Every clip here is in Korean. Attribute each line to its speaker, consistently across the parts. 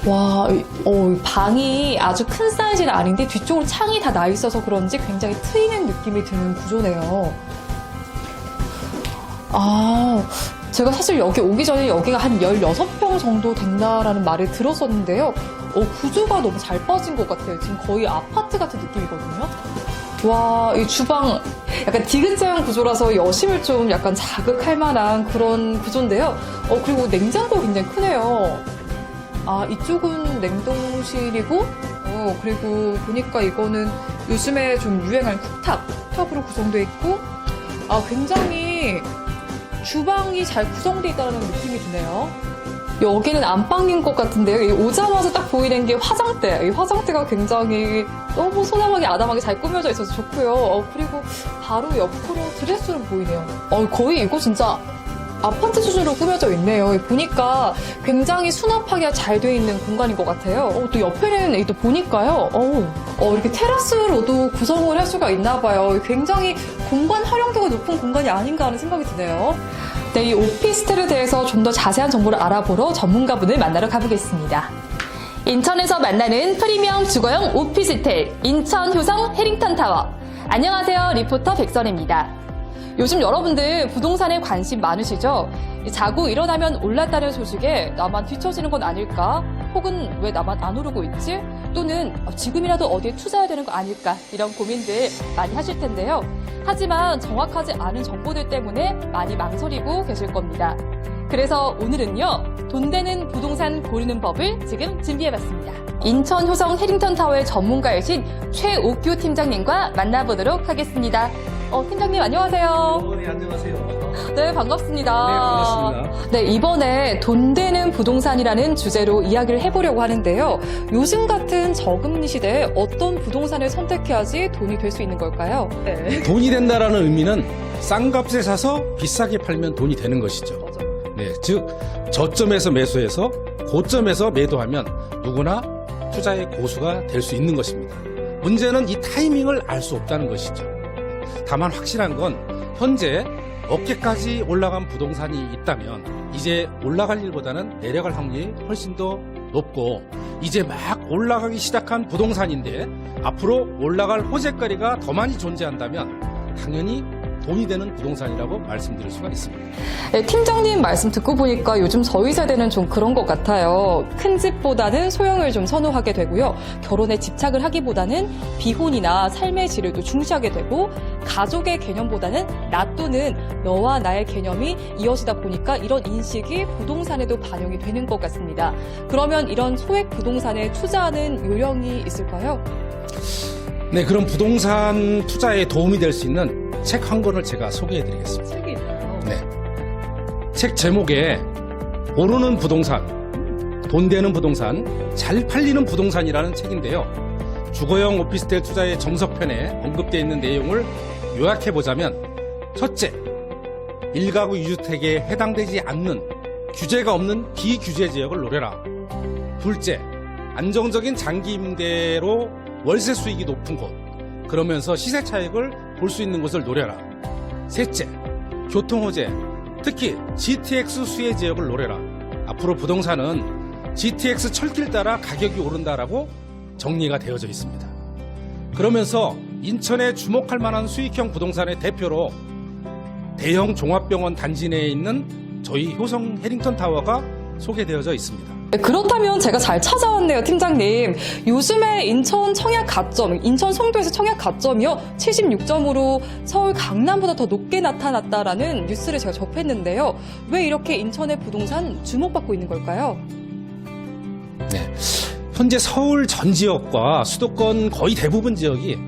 Speaker 1: 와, 방이 아주 큰 사이즈는 아닌데 뒤쪽으로 창이 다 나 있어서 그런지 굉장히 트이는 느낌이 드는 구조네요. 제가 사실 여기 오기 전에 여기가 한 16평 정도 된다라는 말을 들었었는데요. 구조가 너무 잘 빠진 것 같아요. 지금 거의 아파트 같은 느낌이거든요. 와, 이 주방 약간 디귿자형 구조라서 여심을 좀 약간 자극할 만한 그런 구조인데요. 그리고 냉장고 굉장히 크네요. 이쪽은 냉동실이고, 그리고 보니까 이거는 요즘에 좀 유행하는 쿡탑으로 구성되어 있고, 굉장히 주방이 잘 구성되어 있다는 느낌이 드네요. 여기는 안방인 것 같은데요. 오자마자 딱 보이는 게 화장대. 이 화장대가 굉장히 너무 소담하게 아담하게 잘 꾸며져 있어서 좋고요. 그리고 바로 옆으로 드레스룸 보이네요. 거의 이거 진짜 아파트 수준으로 꾸며져 있네요. 보니까 굉장히 수납하기가 잘 되어 있는 공간인 것 같아요. 또 옆에는 또 보니까요. 이렇게 테라스로도 구성을 할 수가 있나 봐요. 굉장히 공간 활용도가 높은 공간이 아닌가 하는 생각이 드네요. 네, 이 오피스텔에 대해서 좀 더 자세한 정보를 알아보러 전문가분을 만나러 가보겠습니다. 인천에서 만나는 프리미엄 주거용 오피스텔 인천 효성 해링턴타워. 안녕하세요. 리포터 백선혜입니다. 요즘 여러분들 부동산에 관심 많으시죠? 자고 일어나면 올랐다는 소식에 나만 뒤처지는 건 아닐까? 혹은 왜 나만 안 오르고 있지? 또는 지금이라도 어디에 투자해야 되는 거 아닐까? 이런 고민들 많이 하실 텐데요. 하지만 정확하지 않은 정보들 때문에 많이 망설이고 계실 겁니다. 그래서 오늘은요, 돈 되는 부동산 고르는 법을 지금 준비해봤습니다. 인천 효성 해링턴타워의 전문가이신 최옥규 팀장님과 만나보도록 하겠습니다. 팀장님 안녕하세요.
Speaker 2: 네, 안녕하세요.
Speaker 1: 네, 반갑습니다.
Speaker 2: 네, 반갑습니다.
Speaker 1: 네, 이번에 돈 되는 부동산이라는 주제로 이야기를 해보려고 하는데요. 요즘 같은 저금리 시대에 어떤 부동산을 선택해야지 돈이 될 수 있는 걸까요? 네.
Speaker 2: 돈이 된다라는 의미는 싼 값에 사서 비싸게 팔면 돈이 되는 것이죠.
Speaker 1: 맞아요.
Speaker 2: 네, 즉 저점에서 매수해서 고점에서 매도하면 누구나 투자의 고수가 될 수 있는 것입니다. 문제는 이 타이밍을 알 수 없다는 것이죠. 다만 확실한 건 현재 어깨까지 올라간 부동산이 있다면 이제 올라갈 일보다는 내려갈 확률이 훨씬 더 높고, 이제 막 올라가기 시작한 부동산인데 앞으로 올라갈 호재거리가 더 많이 존재한다면 당연히 돈이 되는 부동산이라고 말씀드릴 수가 있습니다.
Speaker 1: 네, 팀장님 말씀 듣고 보니까 요즘 저희 세대는 좀 그런 것 같아요. 큰 집보다는 소형을 좀 선호하게 되고요. 결혼에 집착을 하기보다는 비혼이나 삶의 질을 또 중시하게 되고, 가족의 개념보다는 나 또는 너와 나의 개념이 이어지다 보니까 이런 인식이 부동산에도 반영이 되는 것 같습니다. 그러면 이런 소액 부동산에 투자하는 요령이 있을까요?
Speaker 2: 네, 그럼 부동산 투자에 도움이 될 수 있는 책 한 권을 제가 소개해드리겠습니다.
Speaker 1: 책이 있나요?
Speaker 2: 네. 책 제목에 오르는 부동산, 돈 되는 부동산, 잘 팔리는 부동산이라는 책인데요. 주거용 오피스텔 투자의 정석편에 언급되어 있는 내용을 요약해보자면, 첫째, 1가구 2주택에 해당되지 않는 규제가 없는 비규제 지역을 노려라. 둘째, 안정적인 장기 임대로 월세 수익이 높은 곳, 그러면서 시세 차익을 볼 수 있는 곳을 노려라. 셋째, 교통호재, 특히 GTX 수혜 지역을 노려라. 앞으로 부동산은 GTX 철길 따라 가격이 오른다라고 정리가 되어져 있습니다. 그러면서 인천에 주목할 만한 수익형 부동산의 대표로 대형 종합병원 단지 내에 있는 저희 효성 해링턴타워가 소개되어져 있습니다.
Speaker 1: 네, 그렇다면 제가 잘 찾아왔네요, 팀장님. 요즘에 인천 청약 가점, 인천 송도에서 청약 가점이요 76점으로 서울 강남보다 더 높게 나타났다라는 뉴스를 제가 접했는데요. 왜 이렇게 인천의 부동산 주목받고 있는 걸까요?
Speaker 2: 네, 현재 서울 전 지역과 수도권 거의 대부분 지역이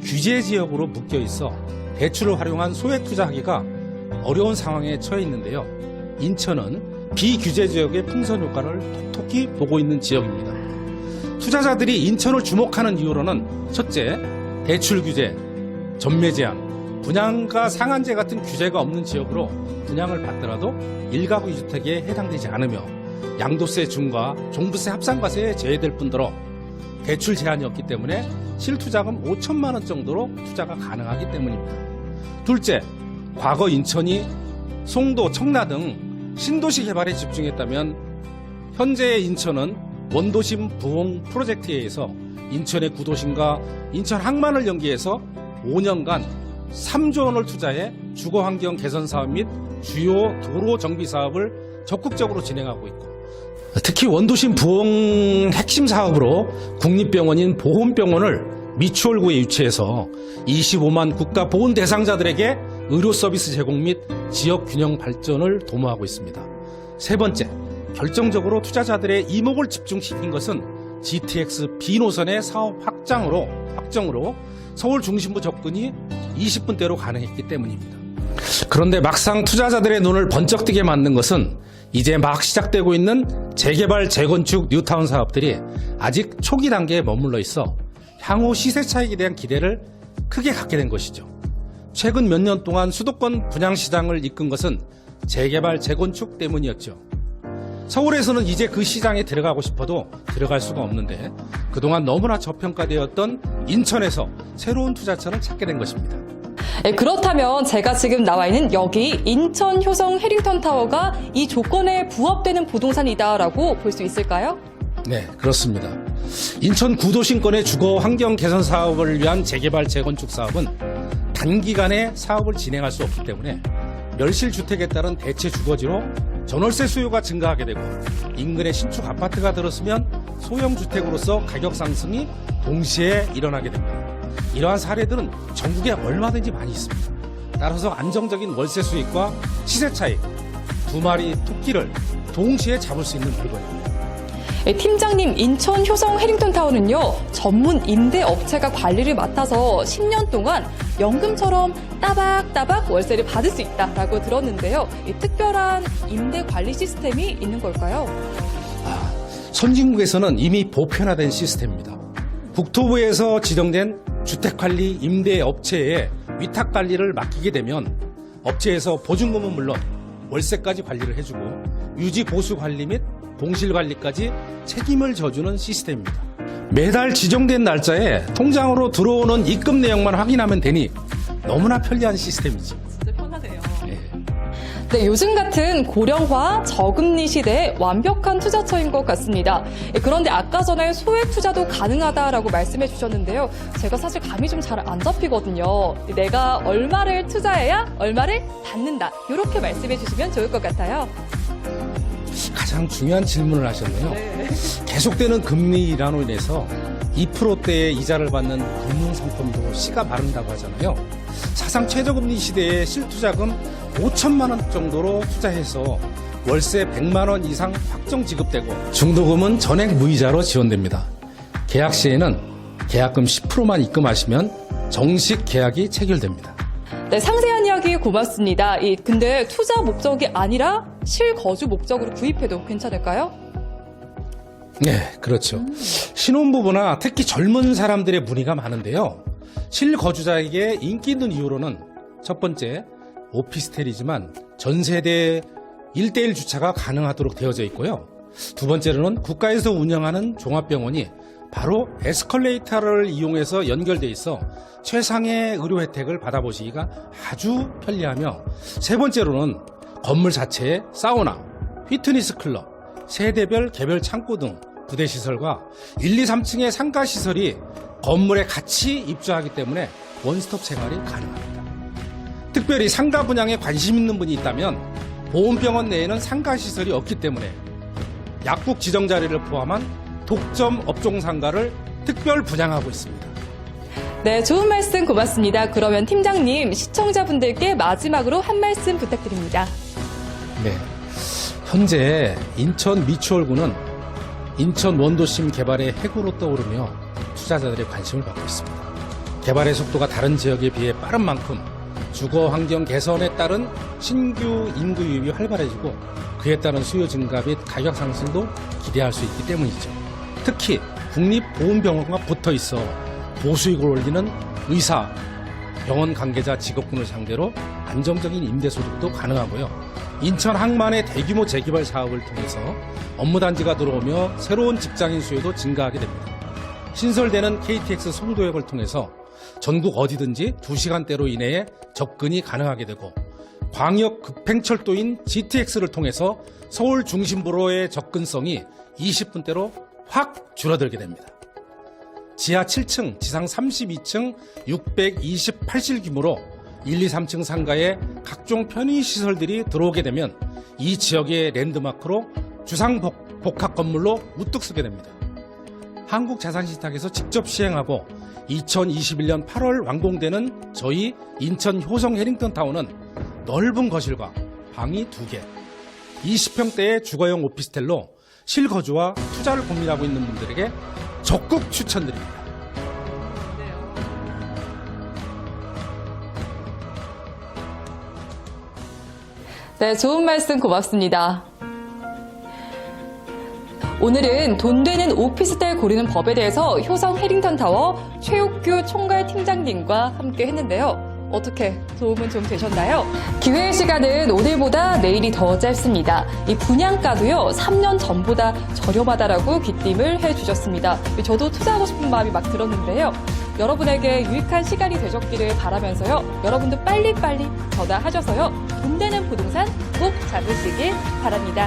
Speaker 2: 규제 지역으로 묶여 있어 대출을 활용한 소액 투자하기가 어려운 상황에 처해 있는데요. 인천은 비규제 지역의 풍선 효과를 톡톡히 보고 있는 지역입니다. 투자자들이 인천을 주목하는 이유로는 첫째, 대출 규제, 전매 제한, 분양가 상한제 같은 규제가 없는 지역으로 분양을 받더라도 1가구 2주택에 해당되지 않으며 양도세 중과 종부세 합산과세에 제외될 뿐더러 대출 제한이 없기 때문에 실투자금 5천만 원 정도로 투자가 가능하기 때문입니다. 둘째, 과거 인천이 송도, 청라 등 신도시 개발에 집중했다면 현재의 인천은 원도심 부흥 프로젝트에 의해서 인천의 구도심과 인천 항만을 연계해서 5년간 3조 원을 투자해 주거환경 개선 사업 및 주요 도로 정비 사업을 적극적으로 진행하고 있고, 특히 원도심 부흥 핵심 사업으로 국립병원인 보훈병원을 미추홀구에 유치해서 25만 국가보훈 대상자들에게 의료 서비스 제공 및 지역 균형 발전을 도모하고 있습니다. 세 번째, 결정적으로 투자자들의 이목을 집중시킨 것은 GTX B노선의 사업 확정으로 서울 중심부 접근이 20분대로 가능했기 때문입니다. 그런데 막상 투자자들의 눈을 번쩍 뜨게 만든 것은 이제 막 시작되고 있는 재개발, 재건축, 뉴타운 사업들이 아직 초기 단계에 머물러 있어 향후 시세 차익에 대한 기대를 크게 갖게 된 것이죠. 최근 몇 년 동안 수도권 분양시장을 이끈 것은 재개발, 재건축 때문이었죠. 서울에서는 이제 그 시장에 들어가고 싶어도 들어갈 수가 없는데 그동안 너무나 저평가되었던 인천에서 새로운 투자처를 찾게 된 것입니다.
Speaker 1: 그렇다면 제가 지금 나와 있는 여기 인천 효성 해링턴 타워가 이 조건에 부합되는 부동산이다라고 볼 수 있을까요?
Speaker 2: 네, 그렇습니다. 인천 구도심권의 주거 환경 개선 사업을 위한 재개발, 재건축 사업은 단기간에 사업을 진행할 수 없기 때문에 멸실주택에 따른 대체 주거지로 전월세 수요가 증가하게 되고 인근에 신축 아파트가 들었으면 소형주택으로서 가격 상승이 동시에 일어나게 됩니다. 이러한 사례들은 전국에 얼마든지 많이 있습니다. 따라서 안정적인 월세 수익과 시세 차익, 두 마리 토끼를 동시에 잡을 수 있는 물건입니다.
Speaker 1: 팀장님, 인천 효성 해링턴 타워는요, 전문 임대 업체가 관리를 맡아서 10년 동안 연금처럼 따박따박 월세를 받을 수 있다라고 들었는데요. 이 특별한 임대 관리 시스템이 있는 걸까요?
Speaker 2: 선진국에서는 이미 보편화된 시스템입니다. 국토부에서 지정된 주택관리 임대 업체에 위탁 관리를 맡기게 되면 업체에서 보증금은 물론 월세까지 관리를 해주고 유지 보수 관리 및 공실 관리까지 책임을 져주는 시스템입니다. 매달 지정된 날짜에 통장으로 들어오는 입금 내용만 확인하면 되니 너무나 편리한 시스템이죠.
Speaker 1: 진짜 편하네요.
Speaker 2: 네.
Speaker 1: 네, 요즘 같은 고령화, 저금리 시대에 완벽한 투자처인 것 같습니다. 그런데 아까 전에 소액 투자도 가능하다라고 말씀해 주셨는데요. 제가 사실 감이 좀 잘 안 잡히거든요. 내가 얼마를 투자해야 얼마를 받는다. 이렇게 말씀해 주시면 좋을 것 같아요.
Speaker 2: 가장 중요한 질문을 하셨네요.
Speaker 1: 네.
Speaker 2: 계속되는 금리 인하로 인해서 2%대의 이자를 받는 금융상품도 씨가 마른다고 하잖아요. 사상 최저금리 시대에 실투자금 5천만 원 정도로 투자해서 월세 100만 원 이상 확정 지급되고 중도금은 전액 무이자로 지원됩니다. 계약 시에는 계약금 10%만 입금하시면 정식 계약이 체결됩니다.
Speaker 1: 네, 상세한 이야기 고맙습니다. 근데 투자 목적이 아니라 실거주 목적으로 구입해도 괜찮을까요?
Speaker 2: 네, 그렇죠. 신혼부부나 특히 젊은 사람들의 문의가 많은데요. 실거주자에게 인기 있는 이유로는 첫 번째, 오피스텔이지만 전세대 1대1 주차가 가능하도록 되어져 있고요. 두 번째로는 국가에서 운영하는 종합병원이 바로 에스컬레이터를 이용해서 연결돼 있어 최상의 의료 혜택을 받아보시기가 아주 편리하며, 세 번째로는 건물 자체에 사우나, 피트니스 클럽, 세대별 개별 창고 등 부대시설과 1, 2, 3층의 상가시설이 건물에 같이 입주하기 때문에 원스톱 생활이 가능합니다. 특별히 상가 분양에 관심 있는 분이 있다면 보훈병원 내에는 상가시설이 없기 때문에 약국 지정 자리를 포함한 독점 업종 상가를 특별 분양하고 있습니다.
Speaker 1: 네, 좋은 말씀 고맙습니다. 그러면 팀장님, 시청자분들께 마지막으로 한 말씀 부탁드립니다.
Speaker 2: 네, 현재 인천 미추홀구는 인천 원도심 개발의 핵으로 떠오르며 투자자들의 관심을 받고 있습니다. 개발의 속도가 다른 지역에 비해 빠른 만큼 주거 환경 개선에 따른 신규 인구 유입이 활발해지고 그에 따른 수요 증가 및 가격 상승도 기대할 수 있기 때문이죠. 특히 국립보훈병원과 붙어 있어 보수익을 올리는 의사, 병원 관계자 직업군을 상대로 안정적인 임대소득도 가능하고요. 인천 항만의 대규모 재개발 사업을 통해서 업무단지가 들어오며 새로운 직장인 수요도 증가하게 됩니다. 신설되는 KTX 송도역을 통해서 전국 어디든지 2시간대로 이내에 접근이 가능하게 되고, 광역 급행철도인 GTX를 통해서 서울 중심부로의 접근성이 20분대로 확 줄어들게 됩니다. 지하 7층, 지상 32층, 628실 규모로 1, 2, 3층 상가에 각종 편의시설들이 들어오게 되면 이 지역의 랜드마크로 주상복합 건물로 우뚝 서게 됩니다. 한국자산시탁에서 직접 시행하고 2021년 8월 완공되는 저희 인천 효성 해링턴타운은 넓은 거실과 방이 2개, 20평대의 주거용 오피스텔로 실거주와 투자를 고민하고 있는 분들에게 적극 추천드립니다.
Speaker 1: 네, 좋은 말씀 고맙습니다. 오늘은 돈 되는 오피스텔 고르는 법에 대해서 효성 해링턴타워 최옥규 총괄 팀장님과 함께 했는데요. 어떻게 도움은 좀 되셨나요? 기회의 시간은 오늘보다 내일이 더 짧습니다. 이 분양가도요, 3년 전보다 저렴하다라고 귀띔을 해주셨습니다. 저도 투자하고 싶은 마음이 막 들었는데요. 여러분에게 유익한 시간이 되셨기를 바라면서요. 여러분도 빨리빨리 전화하셔서요. 돈 되는 부동산 꼭 잡으시길 바랍니다.